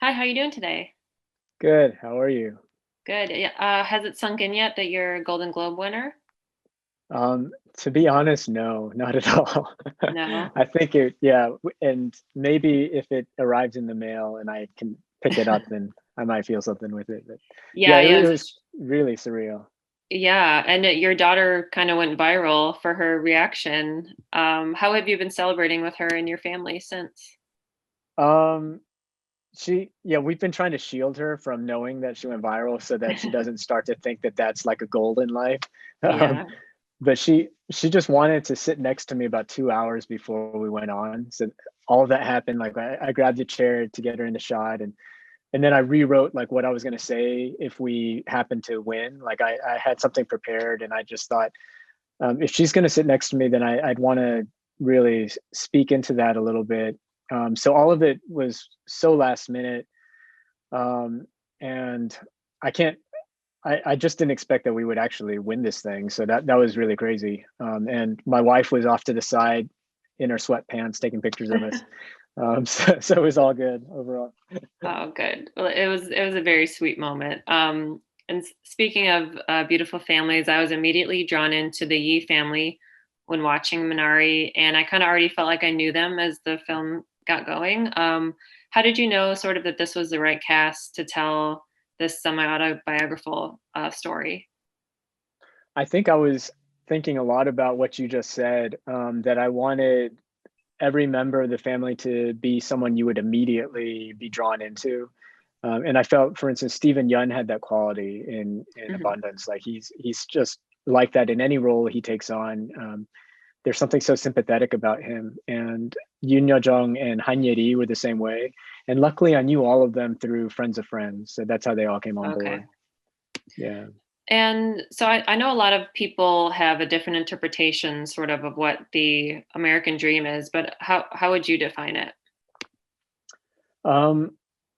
Hi, how are you doing today? Good. How are you? Good. Yeah. Has it sunk in yet that you're a Golden Globe winner? To be honest, no, not at all. No. I think and maybe if it arrives in the mail and I can pick it up, then I might feel something with it. But yeah, Yeah, it yeah, was really surreal. yeah. And your daughter kind of went viral for her reaction. How have you been celebrating with her and your family since? Um, we've been trying to shield her from knowing that she went viral so that she doesn't start to think that that's like a goal in life. Um, Yeah. but she just wanted to sit next to me about 2 hours before we went on. So all of that happened. Like I grabbed the chair to get her in the shot, and then I rewrote like what I was going to say if we happened to win. Like I had something prepared, and I just thought if she's going to sit next to me, then I'd want to really speak into that a little bit. So all of it was so last minute, um, and I can't. I just didn't expect that we would actually win this thing. So that was really crazy. And my wife was off to the side in her sweatpants taking pictures of us. So it was all good overall. Oh, good. Well, it was a very sweet moment. And speaking of beautiful families, I was immediately drawn into the Yi family when watching Minari, and I kind of already felt like I knew them as the film got going. How did you know, sort of, that this was the right cast to tell this semi-autobiographical story? I think I was thinking a lot about what you just said, that I wanted every member of the family to be someone you would immediately be drawn into. And I felt, for instance, Stephen Yun had that quality in Hmm. Abundance. Like he's just like that in any role he takes on. There's something so sympathetic about him. And Yoon Yo Jung and Han Ye-ri were the same way. And luckily, I knew all of them through friends of friends, so that's how they all came on Okay. board. Yeah. And so I know a lot of people have a different interpretation, sort of what the American dream is, but how would you define it? Um,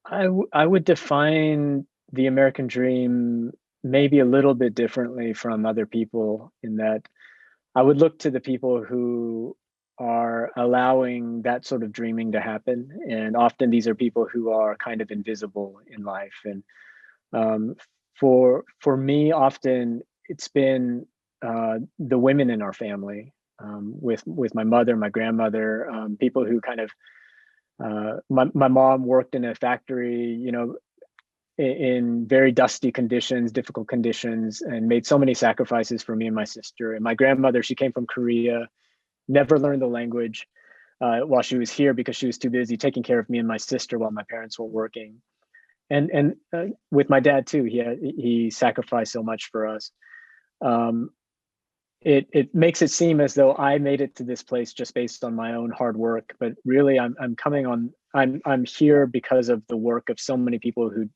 I would define the American dream maybe a little bit differently from other people in that I would look to the people who are allowing that sort of dreaming to happen. And often these are people who are kind of invisible in life. And um, for me, often it's been the women in our family, with my mother, my grandmother, people who kind of my mom worked in a factory, in very dusty conditions, difficult conditions, and made so many sacrifices for me and my sister. And my grandmother, she came from Korea, never learned the language while she was here because she was too busy taking care of me and my sister while my parents were working. And with my dad too, he sacrificed so much for us. Um, it makes it seem as though I made it to this place just based on my own hard work, but really I'm here because of the work of so many people who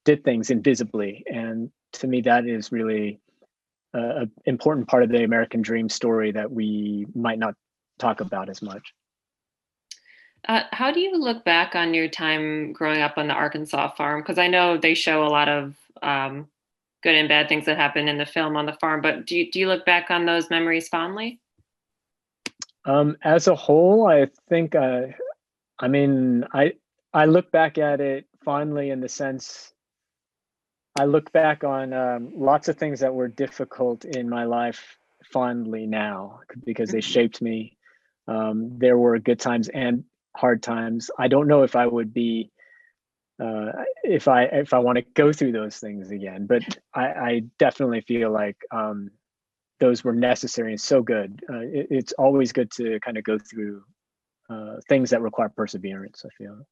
did things invisibly, and to me that is really a important part of the American dream story that we might not talk about as much. How do you look back on your time growing up on the Arkansas farm? Because I know they show a lot of good and bad things that happen in the film on the farm, but do you look back on those memories fondly? As a whole, I think I mean I look back at it fondly in the sense I look back on lots of things that were difficult in my life fondly now because they Mhm. shaped me. There were good times and hard times. I don't know if I would be if I want to go through those things again, but I definitely feel like those were necessary and so good. It's always good to kind of go through things that require perseverance, I feel.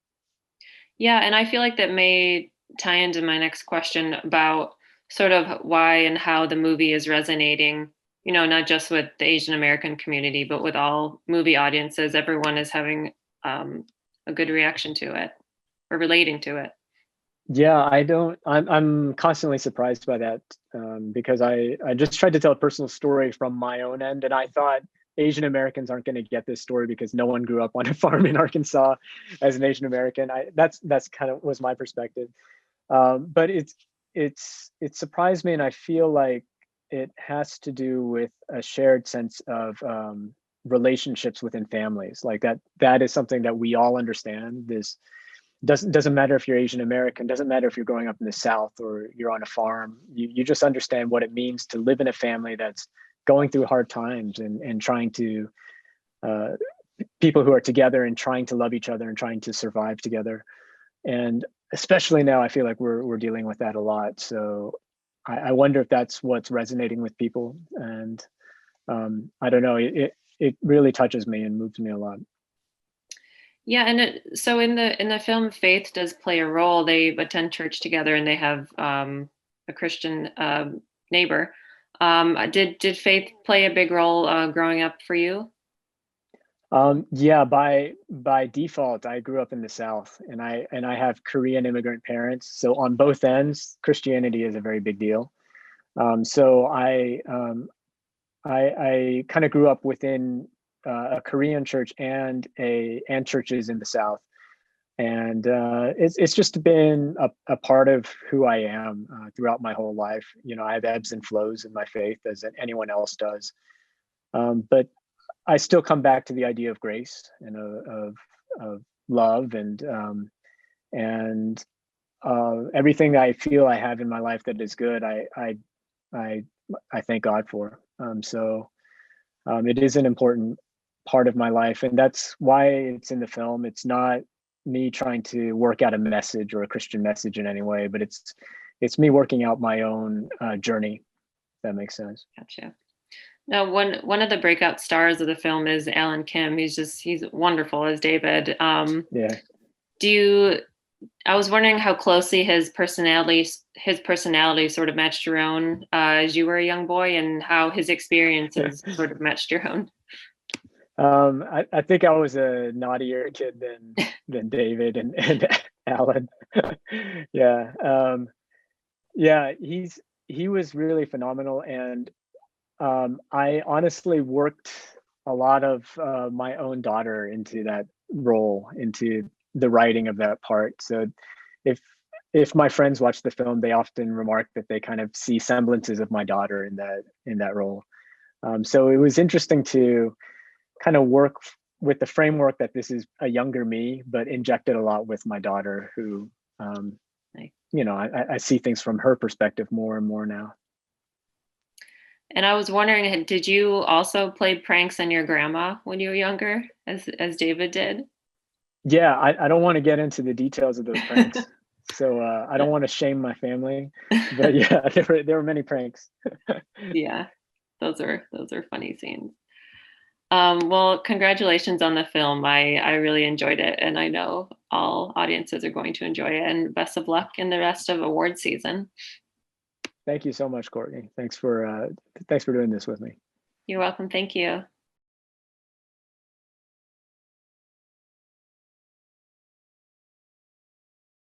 Yeah, and I feel like that may tie into my next question about sort of why and how the movie is resonating, not just with the Asian American community, but with all movie audiences. Everyone is having um, a good reaction to it or relating to it. Yeah, I don't. I'm constantly surprised by that, because I just tried to tell a personal story from my own end, and I thought Asian Americans aren't going to get this story because no one grew up on a farm in Arkansas as an Asian American. That's kind of was my perspective, but it surprised me, and I feel like it has to do with a shared sense of relationships within families, like that is something that we all understand. This Doesn't matter if you're Asian American, doesn't matter if you're growing up in the South or you're on a farm. You just understand what it means to live in a family that's going through hard times and trying to uh, people who are together and trying to love each other and trying to survive together. And especially now, I feel like we're dealing with that a lot. So I wonder if that's what's resonating with people. And I don't know. It really touches me and moves me a lot. Yeah, and so in the film, faith does play a role. They attend church together, and they have a Christian neighbor. Did faith play a big role growing up for you? Yeah, by default, I grew up in the South, and I have Korean immigrant parents. So on both ends, Christianity is a very big deal. So I kind of grew up within a Korean church and churches in the South, and it's just been a part of who I am throughout my whole life. You know, I have ebbs and flows in my faith as anyone else does, but I still come back to the idea of grace and of love and everything I feel I have in my life that is good. I I thank God for. It is an important part of my life, and that's why it's in the film. It's not me trying to work out a message or a Christian message in any way, but it's me working out my own journey. If that makes sense. Gotcha. Now, one of the breakout stars of the film is Alan Kim. He's wonderful as David. Yeah. Do you? I was wondering how closely his personality sort of matched your own as you were a young boy, and how his experiences sort of matched your own. I think I was a naughtier kid than David and Alan. Yeah. Yeah, he was really phenomenal, and I honestly worked a lot of my own daughter into that role, into the writing of that part. So if if my friends watch the film, they often remark that they kind of see semblances of my daughter in that role. So it was interesting to kind of work with the framework that this is a younger me, but injected a lot with my daughter, who Like, I see things from her perspective more and more now. and I was wondering, did you also play pranks on your grandma when you were younger, as David did? Yeah, I don't want to get into the details of those pranks. So I don't want to shame my family, but yeah, there were many pranks. Yeah, those are funny scenes. Well, congratulations on the film. I really enjoyed it, and I know all audiences are going to enjoy it. And best of luck in the rest of award season. Thank you so much, Courtney. Thanks for doing this with me. You're welcome. Thank you.